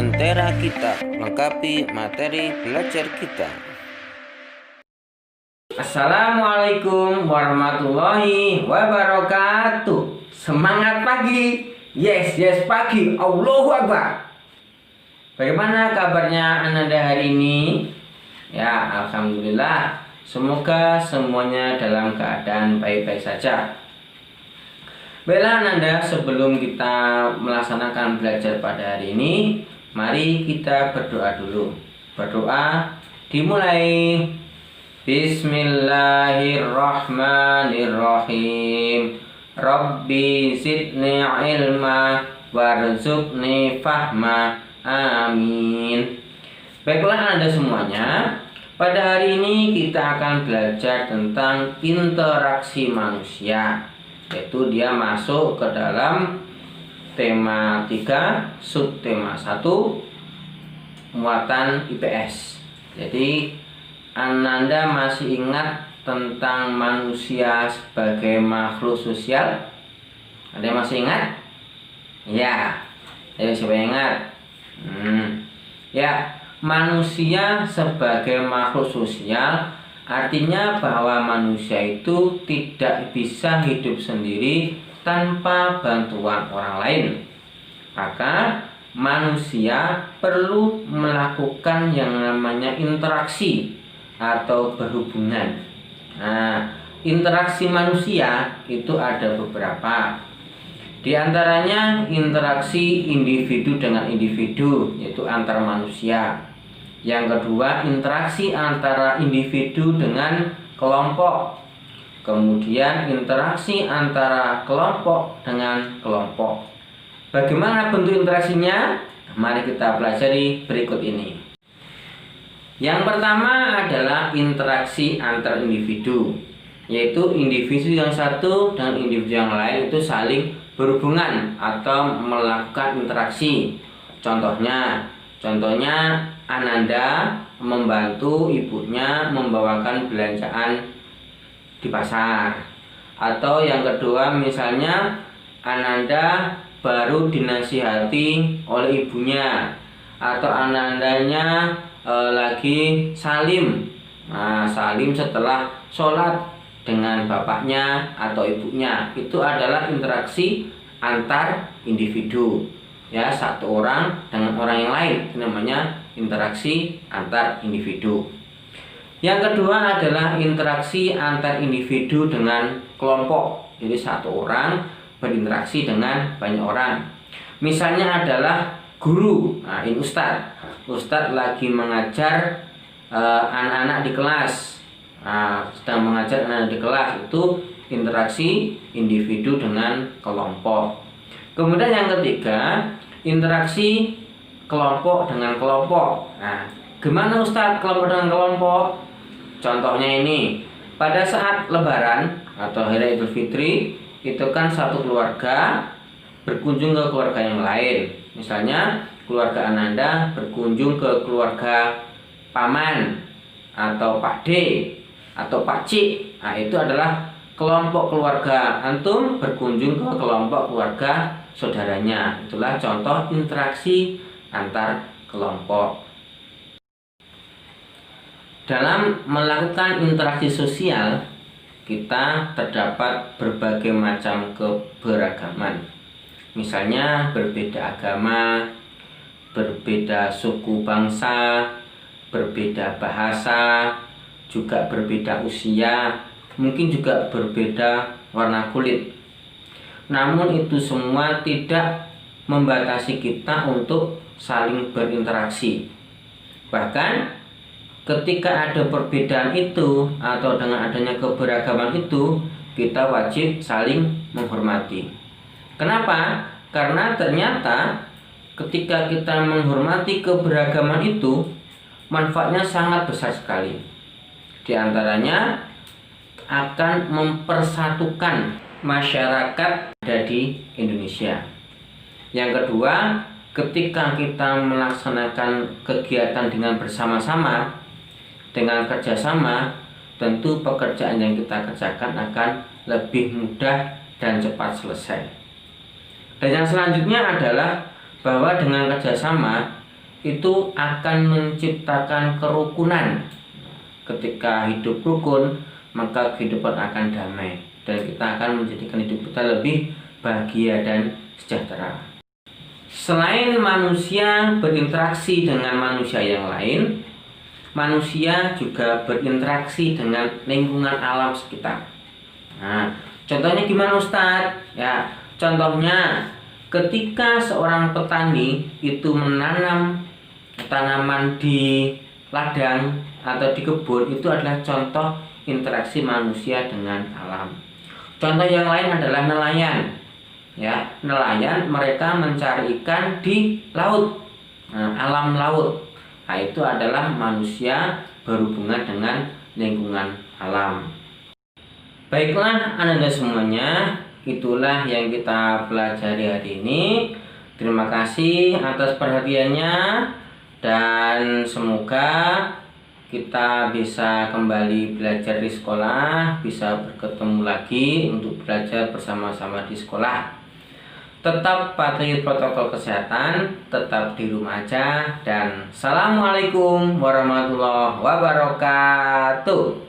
Lentera kita lengkapi materi belajar kita. Assalamualaikum warahmatullahi wabarakatuh. Semangat pagi. Yes pagi. Allahu Akbar. Bagaimana kabarnya Ananda hari ini? Ya, alhamdulillah. Semoga semuanya dalam keadaan baik-baik saja. Baiklah Ananda, sebelum kita melaksanakan belajar pada hari ini, mari kita berdoa dulu. Berdoa dimulai. Bismillahirrahmanirrahim. Rabbi zidni ilma warzuqni fahma. Amin. Baiklah Anda semuanya, pada hari ini kita akan belajar tentang interaksi manusia, yaitu dia masuk ke dalam tema 3, subtema 1, muatan IPS. Jadi Ananda masih ingat tentang manusia sebagai makhluk sosial? Ada yang masih ingat? Ya, ayo siapa yang ingat? Ya, manusia sebagai makhluk sosial artinya bahwa manusia itu tidak bisa hidup sendiri tanpa bantuan orang lain. Maka manusia perlu melakukan yang namanya interaksi atau berhubungan. Nah, interaksi manusia itu ada beberapa. Di antaranya interaksi individu dengan individu, yaitu antar manusia. Yang kedua, interaksi antara individu dengan kelompok. Kemudian interaksi antara kelompok dengan kelompok. Bagaimana bentuk interaksinya? Mari kita pelajari berikut ini. Yang pertama adalah interaksi antar individu, yaitu individu yang satu dengan individu yang lain itu saling berhubungan atau melakukan interaksi. Contohnya Ananda membantu ibunya membawakan belanjaan di pasar. Atau yang kedua, misalnya Ananda baru dinasihati oleh ibunya, atau Anandanya lagi salim. Nah, salim setelah sholat dengan bapaknya atau ibunya. Itu adalah interaksi antar individu. Ya, satu orang dengan orang yang lain, itu namanya interaksi antar individu. Yang kedua adalah interaksi antar individu dengan kelompok. Jadi satu orang berinteraksi dengan banyak orang. Misalnya adalah guru. Nah, ini Ustadz lagi mengajar anak-anak di kelas. Nah, sedang mengajar anak-anak di kelas, itu interaksi individu dengan kelompok. Kemudian yang ketiga, interaksi kelompok dengan kelompok. Nah, gimana Ustadz kelompok dengan kelompok? Contohnya ini, pada saat Lebaran atau Hari Idul Fitri, itu kan satu keluarga berkunjung ke keluarga yang lain. Misalnya keluarga Ananda berkunjung ke keluarga paman atau Pak D atau Pak Cik. Nah, itu adalah kelompok keluarga. Antum berkunjung ke kelompok keluarga saudaranya. Itulah contoh interaksi antar kelompok. Dalam melakukan interaksi sosial, kita terdapat berbagai macam keberagaman. Misalnya berbeda agama, berbeda suku bangsa, berbeda bahasa, juga berbeda usia, mungkin juga berbeda warna kulit. Namun itu semua tidak membatasi kita untuk saling berinteraksi. Bahkan ketika ada perbedaan itu atau dengan adanya keberagaman itu, kita wajib saling menghormati. Kenapa? Karena ternyata ketika kita menghormati keberagaman itu, manfaatnya sangat besar sekali. Di antaranya akan mempersatukan masyarakat ada di Indonesia. Yang kedua, ketika kita melaksanakan kegiatan dengan bersama-sama, dengan kerjasama, tentu pekerjaan yang kita kerjakan akan lebih mudah dan cepat selesai. Dan yang selanjutnya adalah bahwa dengan kerjasama itu akan menciptakan kerukunan. Ketika hidup rukun, maka kehidupan akan damai dan kita akan menjadikan hidup kita lebih bahagia dan sejahtera. Selain manusia berinteraksi dengan manusia yang lain, manusia juga berinteraksi dengan lingkungan alam sekitar. Nah, contohnya gimana Ustadz? Ya, contohnya ketika seorang petani itu menanam tanaman di ladang atau di kebun, itu adalah contoh interaksi manusia dengan alam. Contoh yang lain adalah nelayan. Ya, nelayan mereka mencari ikan di laut, alam laut. Nah, itu adalah manusia berhubungan dengan lingkungan alam. Baiklah Anda semuanya, itulah yang kita pelajari hari ini. Terima kasih atas perhatiannya dan semoga kita bisa kembali belajar di sekolah, bisa bertemu lagi untuk belajar bersama-sama di sekolah. Tetap patuhi protokol kesehatan, tetap di rumah aja, dan assalamualaikum warahmatullahi wabarakatuh.